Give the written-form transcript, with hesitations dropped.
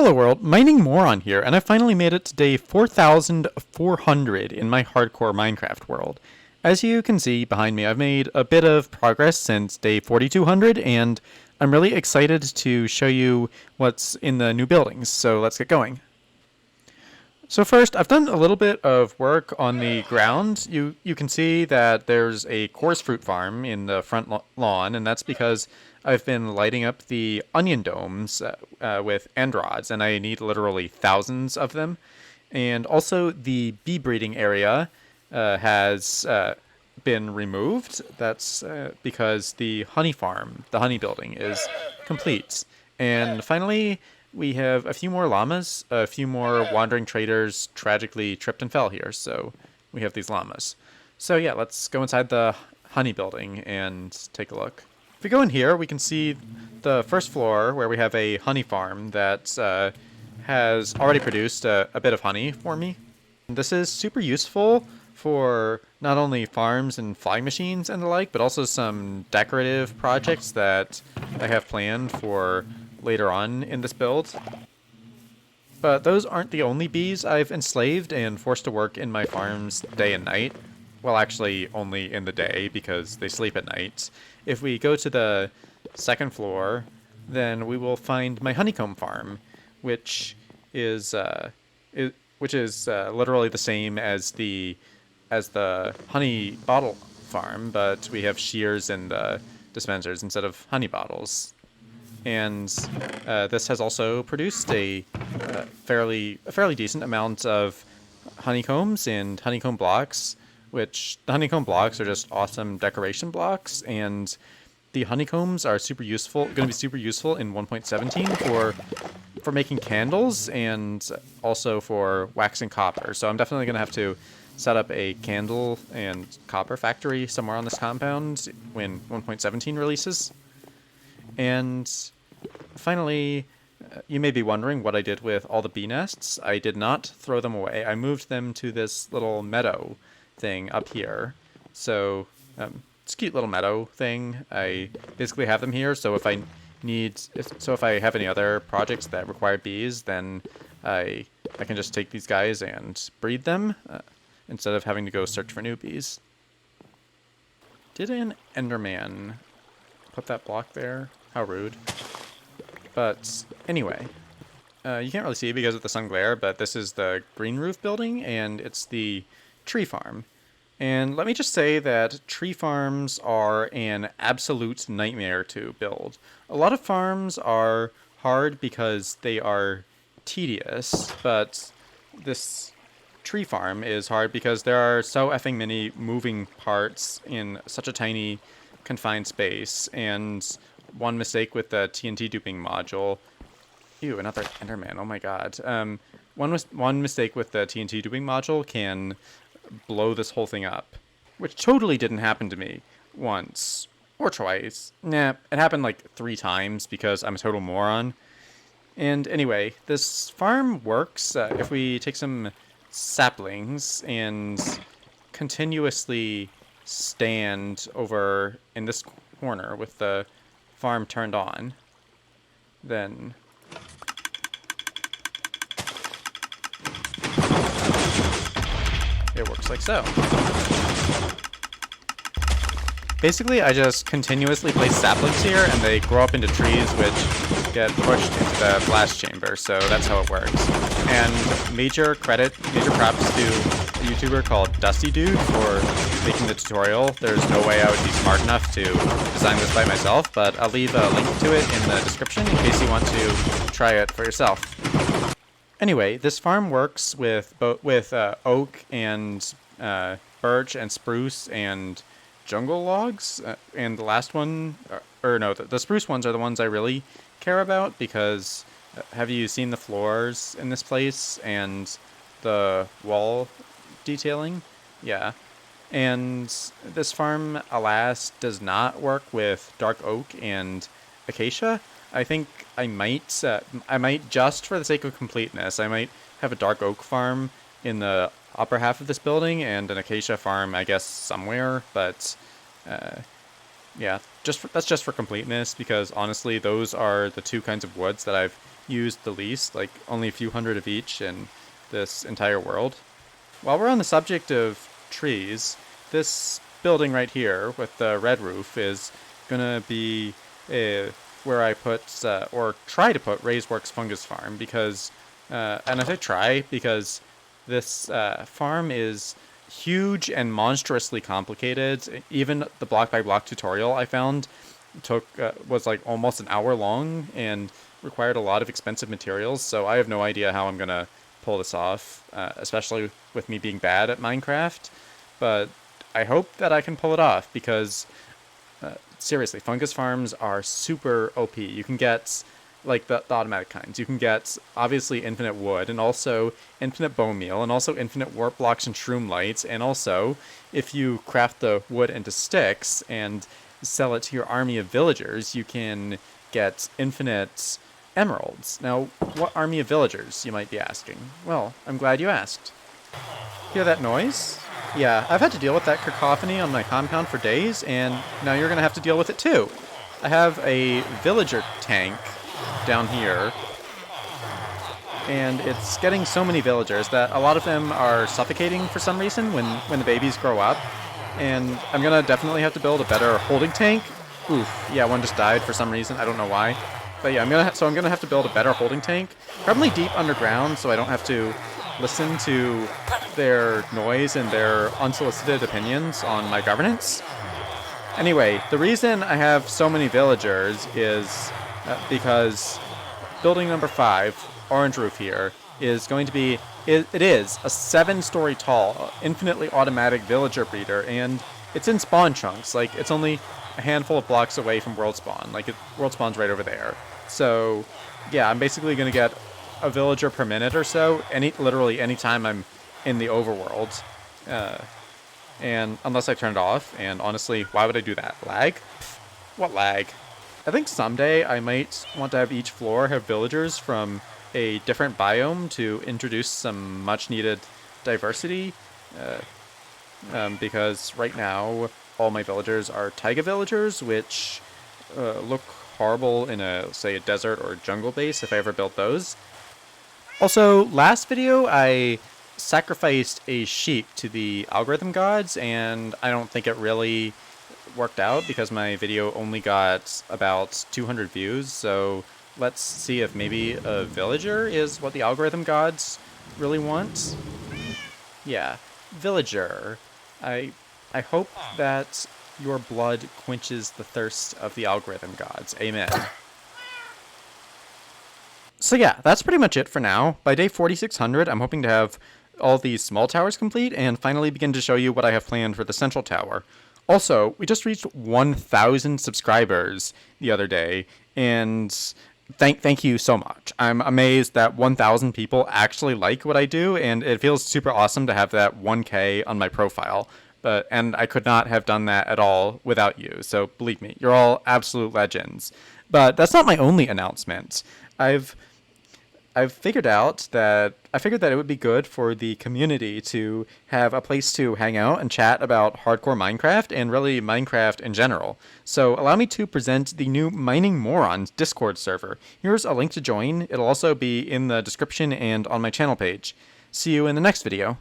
Hello world, Mining Moron here, and I finally made it to day 4400 in my hardcore Minecraft world. As you can see behind me, I've made a bit of progress since day 4200, and I'm really excited to show you what's in the new buildings, so let's get going. So first, I've done a little bit of work on the ground. You can see that there's a coarse fruit farm in the front lawn, and that's because I've been lighting up the onion domes with end rods, and I need literally thousands of them. And also, the bee breeding area has been removed. That's because the honey farm, the honey building, is complete. And finally, we have a few more llamas, a few more wandering traders tragically tripped and fell here, so we have these llamas. So yeah, let's go inside the honey building and take a look. If we go in here, we can see the first floor where we have a honey farm that has already produced a bit of honey for me. This is super useful for not only farms and flying machines and the like, but also some decorative projects that I have planned for later on in this build. But those aren't the only bees I've enslaved and forced to work in my farms day and night. Well, actually, only in the day, because they sleep at night. If we go to the second floor, then we will find my honeycomb farm, which is literally the same as the honey bottle farm, but we have shears and dispensers instead of honey bottles. And this has also produced a fairly decent amount of honeycombs and honeycomb blocks, which the honeycomb blocks are just awesome decoration blocks, and the honeycombs are going to be super useful in 1.17 for making candles and also for waxing copper. So I'm definitely going to have to set up a candle and copper factory somewhere on this compound when 1.17 releases. And finally, you may be wondering what I did with all the bee nests. I did not throw them away. I moved them to this little meadow thing up here. So it's a cute little meadow thing. I basically have them here, so if I have any other projects that require bees, then I can just take these guys and breed them instead of having to go search for new bees. Did an Enderman put that block there? How rude. But anyway, you can't really see because of the sun glare, but this is the green roof building, and it's the tree farm. And let me just say that tree farms are an absolute nightmare to build. A lot of farms are hard because they are tedious, but this tree farm is hard because there are so effing many moving parts in such a tiny confined space, and one mistake with the TNT duping module. Ew, another Enderman. Oh my god. One mistake with the TNT duping module can blow this whole thing up, which totally didn't happen to me once or twice. Nah, it happened like 3 times because I'm a total moron. And anyway, this farm works if we take some saplings and continuously stand over in this corner with the farm turned on, then it works like so. Basically, I just continuously place saplings here, and they grow up into trees, which get pushed into the blast chamber, so that's how it works. And major props to a YouTuber called Dusty Dude for making the tutorial. There's no way I would be smart enough to design this by myself, but I'll leave a link to it in the description in case you want to try it for yourself. Anyway, this farm works with oak and birch and spruce and jungle logs, and the last one, the spruce ones are the ones I really care about because have you seen the floors in this place and the wall detailing? Yeah. And this farm, alas, does not work with dark oak and acacia. I think I might just for the sake of completeness, I might have a dark oak farm in the upper half of this building and an acacia farm, I guess, somewhere, but yeah, that's just for completeness, because honestly, those are the two kinds of woods that I've used the least, like only a few hundred of each in this entire world. While we're on the subject of trees, this building right here with the red roof is gonna be where I put, or try to put, Ray's Works Fungus Farm, because, and I say try, because this farm is huge and monstrously complicated. Even the block by block tutorial I found was like almost an hour long and required a lot of expensive materials, so I have no idea how I'm gonna pull this off, especially with me being bad at Minecraft. But I hope that I can pull it off, because seriously, fungus farms are super OP. You can get, like, the automatic kinds. You can get, obviously, infinite wood, and also infinite bone meal, and also infinite warp blocks and shroom lights, and also, if you craft the wood into sticks and sell it to your army of villagers, you can get infinite emeralds. Now, what army of villagers, you might be asking? Well, I'm glad you asked. Hear that noise? Yeah, I've had to deal with that cacophony on my compound for days, and now you're gonna have to deal with it too. I have a villager tank down here, and it's getting so many villagers that a lot of them are suffocating for some reason when the babies grow up, and I'm gonna definitely have to build a better holding tank. Oof, yeah, one just died for some reason, I don't know why. But yeah, I'm gonna have to build a better holding tank, probably deep underground, so I don't have to listen to their noise and their unsolicited opinions on my governance. Anyway, the reason I have so many villagers is because building number 5, orange roof here, is going to be, it is a 7-story tall, infinitely automatic villager breeder, and it's in spawn chunks. Like, it's only a handful of blocks away from world spawn. Like, world spawn's right over there. So, yeah, I'm basically going to get a villager per minute or so, literally any time I'm in the overworld. And unless I turn it off, and honestly, why would I do that? Lag? What lag? I think someday I might want to have each floor have villagers from a different biome to introduce some much needed diversity. Because right now, all my villagers are taiga villagers, which look horrible in say, a desert or jungle base if I ever built those. Also, last video, I sacrificed a sheep to the algorithm gods, and I don't think it really worked out because my video only got about 200 views, so let's see if maybe a villager is what the algorithm gods really want. Yeah, villager. I hope that your blood quenches the thirst of the algorithm gods. Amen. So yeah, that's pretty much it for now. By day 4600, I'm hoping to have all these small towers complete and finally begin to show you what I have planned for the central tower. Also, we just reached 1,000 subscribers the other day, and thank you so much. I'm amazed that 1,000 people actually like what I do, and it feels super awesome to have that 1K on my profile. And I could not have done that at all without you, so believe me, you're all absolute legends. But that's not my only announcement. I figured that it would be good for the community to have a place to hang out and chat about hardcore Minecraft and really Minecraft in general. So allow me to present the new Mining Morons Discord server. Here's a link to join. It'll also be in the description and on my channel page. See you in the next video.